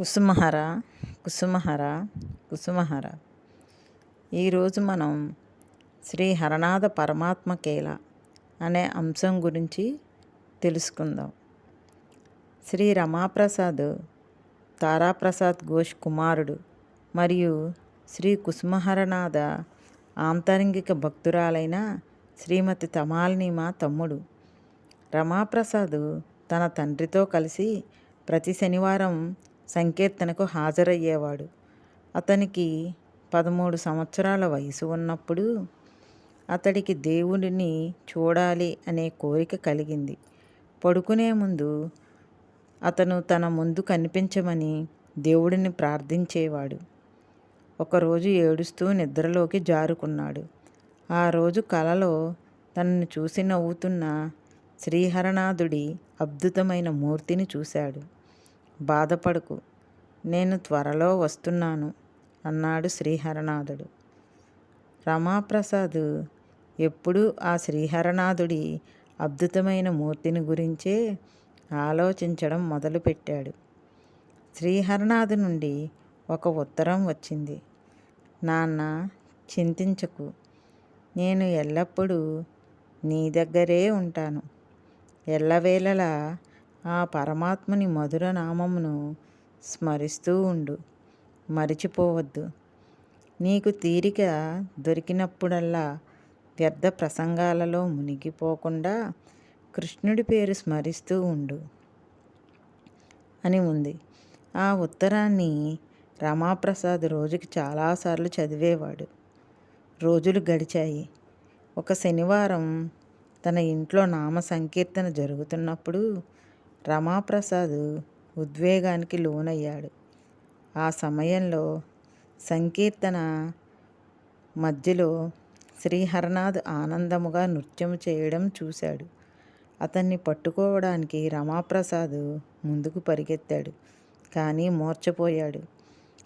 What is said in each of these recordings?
కుసుమహర కుసుమహర కుసుమహర. ఈరోజు మనం శ్రీ హరనాథ పరమాత్మ కేల అనే అంశం గురించి తెలుసుకుందాం. శ్రీ రమాప్రసాద్ తారాప్రసాద్ ఘోష్ కుమారుడు మరియు శ్రీ కుసుమహరనాథ ఆంతరంగిక భక్తురాలైన శ్రీమతి తమాలిని తమ్ముడు. రమాప్రసాద్ తన తండ్రితో కలిసి ప్రతి శనివారం సంకీర్తనకు హాజరయ్యేవాడు. అతనికి 13 సంవత్సరాల వయసు ఉన్నప్పుడు అతడికి దేవుడిని చూడాలి అనే కోరిక కలిగింది. పడుకునే ముందు అతను తన ముందు కనిపించమని దేవుడిని ప్రార్థించేవాడు. ఒకరోజు ఏడుస్తూ నిద్రలోకి జారుకున్నాడు. ఆ రోజు కలలో తనను చూసి నవ్వుతున్న శ్రీహరనాథుడి అద్భుతమైన మూర్తిని చూశాడు. బాధపడకు, నేను త్వరలో వస్తున్నాను అన్నాడు శ్రీహరనాథుడు. రమాప్రసాద్ ఎప్పుడూ ఆ శ్రీహరనాథుడి అద్భుతమైన మూర్తిని గురించే ఆలోచించడం మొదలుపెట్టాడు. శ్రీహరనాథు నుండి ఒక ఉత్తరం వచ్చింది. నాన్న, చింతించకు, నేను ఎల్లప్పుడూ నీ దగ్గరే ఉంటాను. ఎల్లవేళలా ఆ పరమాత్ముని మధుర నామమును స్మరిస్తూ ఉండు, మరిచిపోవద్దు. నీకు తీరిక దొరికినప్పుడల్లా వ్యర్థ ప్రసంగాలలో మునిగిపోకుండా కృష్ణుడి పేరు స్మరిస్తూ ఉండు అని ఉంది. ఆ ఉత్తరాన్ని రమాప్రసాద్ రోజుకి చాలాసార్లు చదివేవాడు. రోజులు గడిచాయి. ఒక శనివారం తన ఇంట్లో నామ సంకీర్తన జరుగుతున్నప్పుడు రమాప్రసాద్ ఉద్వేగానికి లోనయ్యాడు. ఆ సమయంలో సంకీర్తన మధ్యలో శ్రీహరనాథ్ ఆనందముగా నృత్యం చేయడం చూశాడు. అతన్ని పట్టుకోవడానికి రమాప్రసాద్ ముందుకు పరిగెత్తాడు, కానీ మూర్ఛపోయాడు.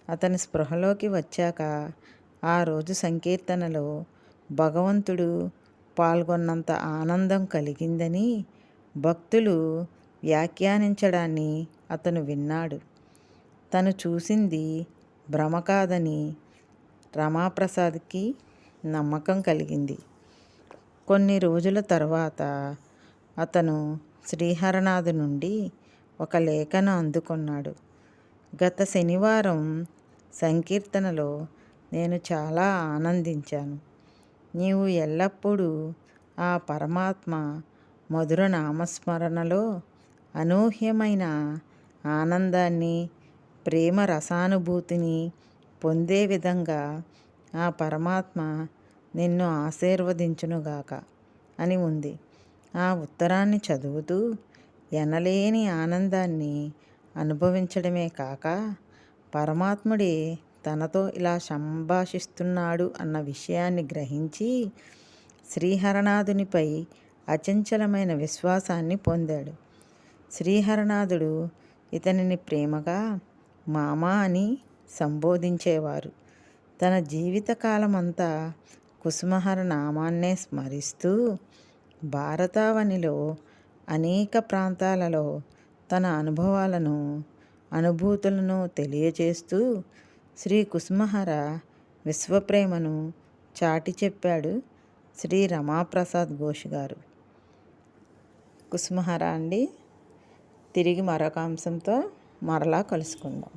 అతని స్పృహలోకి వచ్చాక ఆ రోజు సంకీర్తనలో భగవంతుడు పాల్గొన్నంత ఆనందం కలిగిందని భక్తులు వ్యాఖ్యానించడాన్ని అతను విన్నాడు. తను చూసింది భ్రమ కాదని రమాప్రసాద్కి నమ్మకం కలిగింది. కొన్ని రోజుల తర్వాత అతను శ్రీహరనాథ్ నుండి ఒక లేఖను అందుకున్నాడు. గత శనివారం సంకీర్తనలో నేను చాలా ఆనందించాను. నీవు ఎల్లప్పుడూ ఆ పరమాత్మ మధుర నామస్మరణలో అనూహ్యమైన ఆనందాన్ని, ప్రేమ రసానుభూతిని పొందే విధంగా ఆ పరమాత్మ నిన్ను ఆశీర్వదించునుగాక అని ఉంది. ఆ ఉత్తరాన్ని చదువుతూ ఎనలేని ఆనందాన్ని అనుభవించడమే కాక పరమాత్ముడే తనతో ఇలా సంభాషిస్తున్నాడు అన్న విషయాన్ని గ్రహించి శ్రీహరనాథునిపై అచంచలమైన విశ్వాసాన్ని పొందాడు. శ్రీహరనాథుడు ఇతనిని ప్రేమగా మామా అని సంబోధించేవారు. తన జీవితకాలమంతా కుసుమహర నామాన్నే స్మరిస్తూ భారతావనిలో అనేక ప్రాంతాలలో తన అనుభవాలను, అనుభూతులను తెలియజేస్తూ శ్రీ కుసుమహర విశ్వప్రేమను చాటి చెప్పాడు శ్రీ రమాప్రసాద్ ఘోష్ గారు. కుసుమహర అండి. తిరిగి మరొక అంశంతో మరలా కలుసుకుందాం.